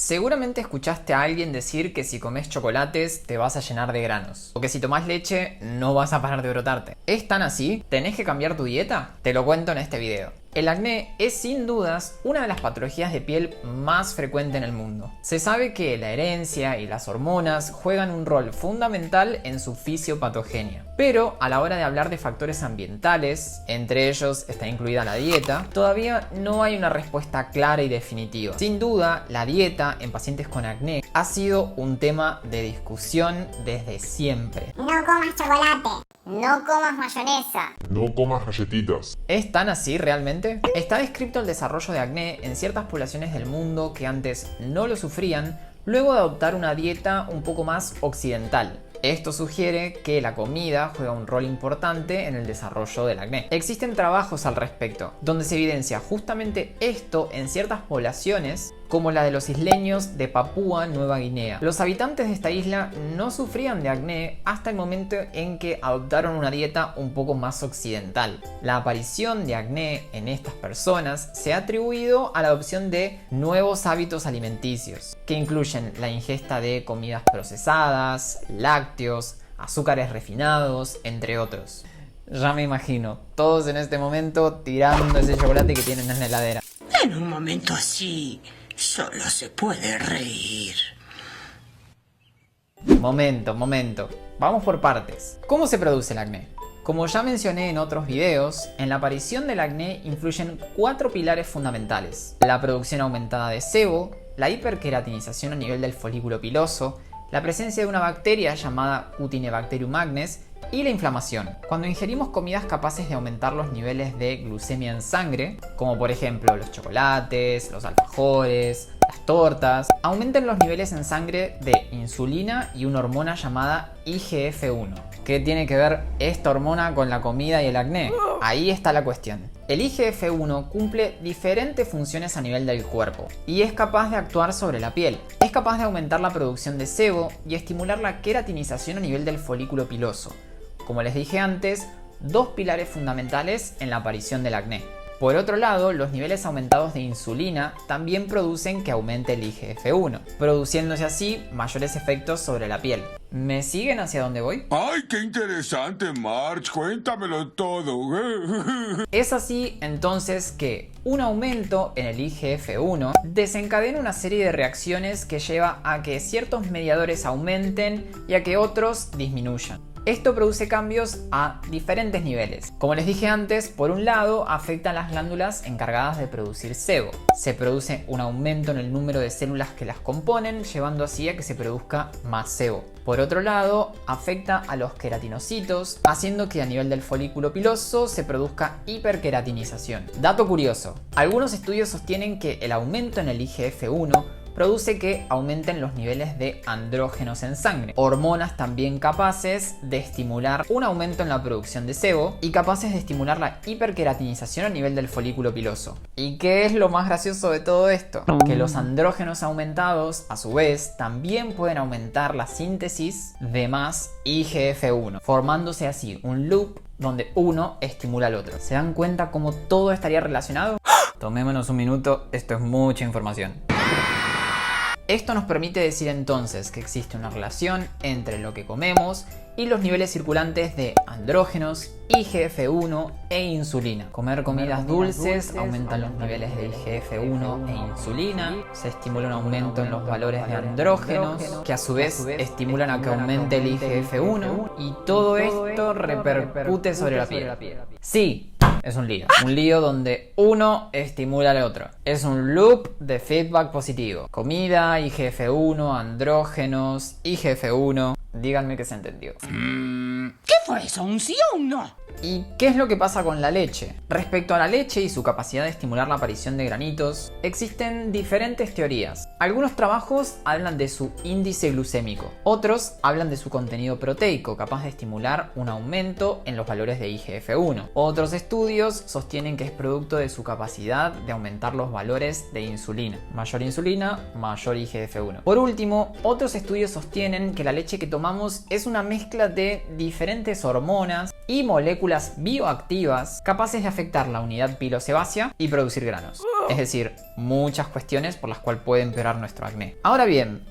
Seguramente escuchaste a alguien decir que si comes chocolates te vas a llenar de granos, o que si tomás leche no vas a parar de brotarte. ¿Es tan así? ¿Tenés que cambiar tu dieta? Te lo cuento en este video. El acné es sin dudas una de las patologías de piel más frecuente en el mundo. Se sabe que la herencia y las hormonas juegan un rol fundamental en su fisiopatogenia. Pero a la hora de hablar de factores ambientales, entre ellos está incluida la dieta, todavía no hay una respuesta clara y definitiva. Sin duda, la dieta en pacientes con acné ha sido un tema de discusión desde siempre. No comas chocolate, no comas mayonesa, no comas galletitas. ¿Es tan así realmente? Está descrito el desarrollo de acné en ciertas poblaciones del mundo que antes no lo sufrían, luego de adoptar una dieta un poco más occidental. Esto sugiere que la comida juega un rol importante en el desarrollo del acné. Existen trabajos al respecto, donde se evidencia justamente esto en ciertas poblaciones, como la de los isleños de Papúa Nueva Guinea. Los habitantes de esta isla no sufrían de acné hasta el momento en que adoptaron una dieta un poco más occidental. La aparición de acné en estas personas se ha atribuido a la adopción de nuevos hábitos alimenticios, que incluyen la ingesta de comidas procesadas, lácteos, azúcares refinados, entre otros. Ya me imagino, todos en este momento tirando ese chocolate que tienen en la heladera. En un momento así, solo se puede reír. Momento. Vamos por partes. ¿Cómo se produce el acné? Como ya mencioné en otros videos, en la aparición del acné influyen 4 pilares fundamentales: la producción aumentada de sebo, la hiperqueratinización a nivel del folículo piloso, la presencia de una bacteria llamada Cutinebacterium magnes y la inflamación. Cuando ingerimos comidas capaces de aumentar los niveles de glucemia en sangre, como por ejemplo los chocolates, los alfajores, las tortas, aumentan los niveles en sangre de insulina y una hormona llamada IGF-1. ¿Qué tiene que ver esta hormona con la comida y el acné? Ahí está la cuestión. El IGF-1 cumple diferentes funciones a nivel del cuerpo y es capaz de actuar sobre la piel. Es capaz de aumentar la producción de sebo y estimular la queratinización a nivel del folículo piloso. Como les dije antes, 2 pilares fundamentales en la aparición del acné. Por otro lado, los niveles aumentados de insulina también producen que aumente el IGF-1, produciéndose así mayores efectos sobre la piel. ¿Me siguen hacia dónde voy? ¡Ay, qué interesante, Marge! Cuéntamelo todo. Es así entonces que un aumento en el IGF-1 desencadena una serie de reacciones que lleva a que ciertos mediadores aumenten y a que otros disminuyan. Esto produce cambios a diferentes niveles. Como les dije antes, por un lado afecta a las glándulas encargadas de producir sebo. Se produce un aumento en el número de células que las componen, llevando así a que se produzca más sebo. Por otro lado, afecta a los queratinocitos, haciendo que a nivel del folículo piloso se produzca hiperqueratinización. Dato curioso, algunos estudios sostienen que el aumento en el IGF-1 produce que aumenten los niveles de andrógenos en sangre, hormonas también capaces de estimular un aumento en la producción de sebo y capaces de estimular la hiperqueratinización a nivel del folículo piloso. ¿Y qué es lo más gracioso de todo esto? Que los andrógenos aumentados, a su vez, también pueden aumentar la síntesis de más IGF-1, formándose así un loop donde uno estimula al otro. ¿Se dan cuenta cómo todo estaría relacionado? Tomémonos un minuto, esto es mucha información. Esto nos permite decir entonces que existe una relación entre lo que comemos y los niveles circulantes de andrógenos, IGF-1 e insulina. Comer comidas dulces aumentan los niveles de IGF-1 e insulina, se estimula un aumento en los valores de andrógenos, que a su vez estimulan a que aumente el IGF-1 y todo esto repercute sobre la piel. Sí, es un lío donde uno estimula al otro. Es un loop de feedback positivo. Comida, IGF-1, andrógenos, IGF-1. Díganme que se entendió. ¿Qué fue eso? ¿Un sí o un no? ¿Y qué es lo que pasa con la leche? Respecto a la leche y su capacidad de estimular la aparición de granitos, existen diferentes teorías. Algunos trabajos hablan de su índice glucémico, otros hablan de su contenido proteico, capaz de estimular un aumento en los valores de IGF-1. Otros estudios sostienen que es producto de su capacidad de aumentar los valores de insulina. Mayor insulina, mayor IGF-1. Por último, otros estudios sostienen que la leche que tomamos es una mezcla de diferentes hormonas, y moléculas bioactivas capaces de afectar la unidad pilosebácea y producir granos. Es decir, muchas cuestiones por las cuales puede empeorar nuestro acné. Ahora bien,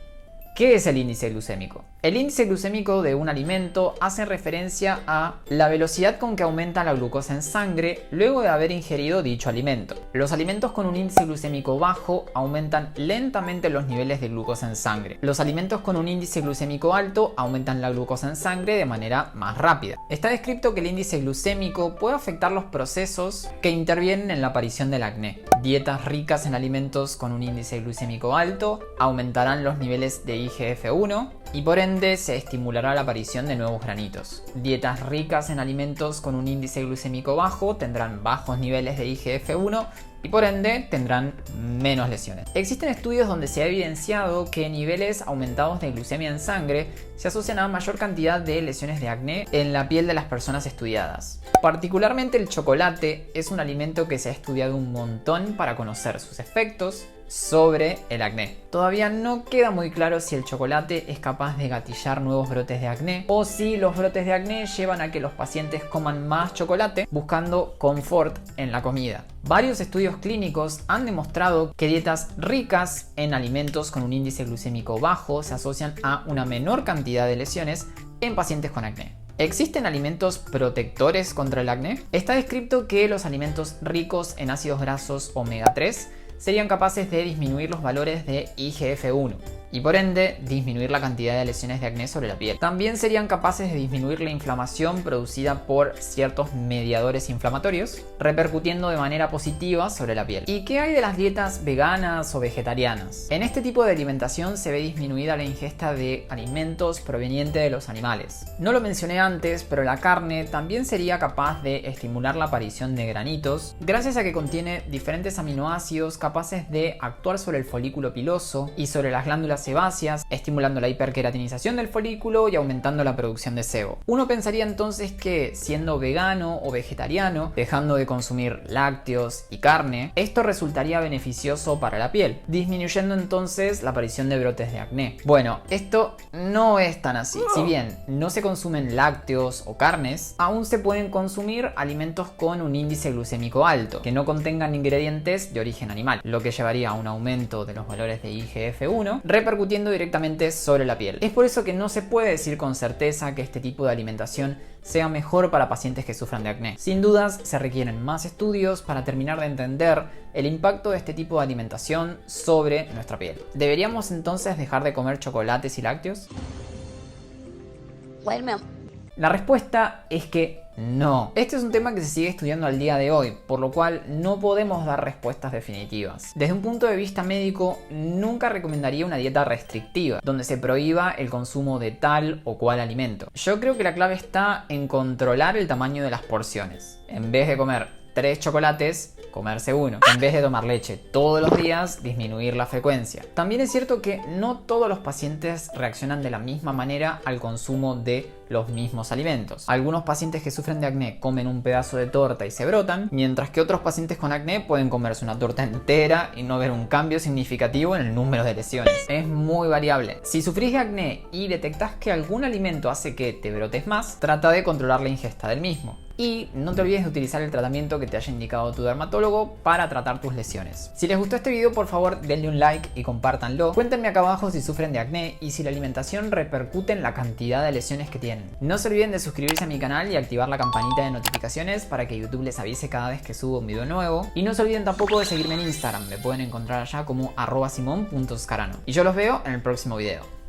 ¿qué es el índice glucémico? El índice glucémico de un alimento hace referencia a la velocidad con que aumenta la glucosa en sangre luego de haber ingerido dicho alimento. Los alimentos con un índice glucémico bajo aumentan lentamente los niveles de glucosa en sangre. Los alimentos con un índice glucémico alto aumentan la glucosa en sangre de manera más rápida. Está descrito que el índice glucémico puede afectar los procesos que intervienen en la aparición del acné. Dietas ricas en alimentos con un índice glucémico alto aumentarán los niveles de IGF-1 y por ende se estimulará la aparición de nuevos granitos. Dietas ricas en alimentos con un índice glucémico bajo tendrán bajos niveles de IGF-1 y por ende tendrán menos lesiones. Existen estudios donde se ha evidenciado que niveles aumentados de glucemia en sangre se asocian a mayor cantidad de lesiones de acné en la piel de las personas estudiadas. Particularmente el chocolate es un alimento que se ha estudiado un montón para conocer sus efectos sobre el acné. Todavía no queda muy claro si el chocolate es capaz de gatillar nuevos brotes de acné o si los brotes de acné llevan a que los pacientes coman más chocolate buscando confort en la comida. Varios estudios clínicos han demostrado que dietas ricas en alimentos con un índice glucémico bajo se asocian a una menor cantidad de lesiones en pacientes con acné. ¿Existen alimentos protectores contra el acné? Está descrito que los alimentos ricos en ácidos grasos omega 3 serían capaces de disminuir los valores de IGF-1 y por ende disminuir la cantidad de lesiones de acné sobre la piel. También serían capaces de disminuir la inflamación producida por ciertos mediadores inflamatorios, repercutiendo de manera positiva sobre la piel. ¿Y qué hay de las dietas veganas o vegetarianas? En este tipo de alimentación se ve disminuida la ingesta de alimentos provenientes de los animales. No lo mencioné antes, pero la carne también sería capaz de estimular la aparición de granitos, gracias a que contiene diferentes aminoácidos capaces de actuar sobre el folículo piloso y sobre las glándulas sebáceas, estimulando la hiperqueratinización del folículo y aumentando la producción de sebo. Uno pensaría entonces que siendo vegano o vegetariano, dejando de consumir lácteos y carne, esto resultaría beneficioso para la piel, disminuyendo entonces la aparición de brotes de acné. Bueno, esto no es tan así. Si bien no se consumen lácteos o carnes, aún se pueden consumir alimentos con un índice glucémico alto, que no contengan ingredientes de origen animal, lo que llevaría a un aumento de los valores de IGF-1, repercutiendo directamente sobre la piel. Es por eso que no se puede decir con certeza que este tipo de alimentación sea mejor para pacientes que sufran de acné. Sin dudas, se requieren más estudios para terminar de entender el impacto de este tipo de alimentación sobre nuestra piel. ¿Deberíamos entonces dejar de comer chocolates y lácteos? La respuesta es que no. Este es un tema que se sigue estudiando al día de hoy, por lo cual no podemos dar respuestas definitivas. Desde un punto de vista médico, nunca recomendaría una dieta restrictiva, donde se prohíba el consumo de tal o cual alimento. Yo creo que la clave está en controlar el tamaño de las porciones. En vez de comer 3 chocolates, comerse uno. En vez de tomar leche todos los días, disminuir la frecuencia. También es cierto que no todos los pacientes reaccionan de la misma manera al consumo de los mismos alimentos. Algunos pacientes que sufren de acné comen un pedazo de torta y se brotan, mientras que otros pacientes con acné pueden comerse una torta entera y no ver un cambio significativo en el número de lesiones. Es muy variable. Si sufrís de acné y detectás que algún alimento hace que te brotes más, trata de controlar la ingesta del mismo. Y no te olvides de utilizar el tratamiento que te haya indicado tu dermatólogo para tratar tus lesiones. Si les gustó este video, por favor denle un like y compártanlo. Cuéntenme acá abajo si sufren de acné y si la alimentación repercute en la cantidad de lesiones que tienen. No se olviden de suscribirse a mi canal y activar la campanita de notificaciones para que YouTube les avise cada vez que subo un video nuevo. Y no se olviden tampoco de seguirme en Instagram, me pueden encontrar allá como @simon.scarano. Y yo los veo en el próximo video.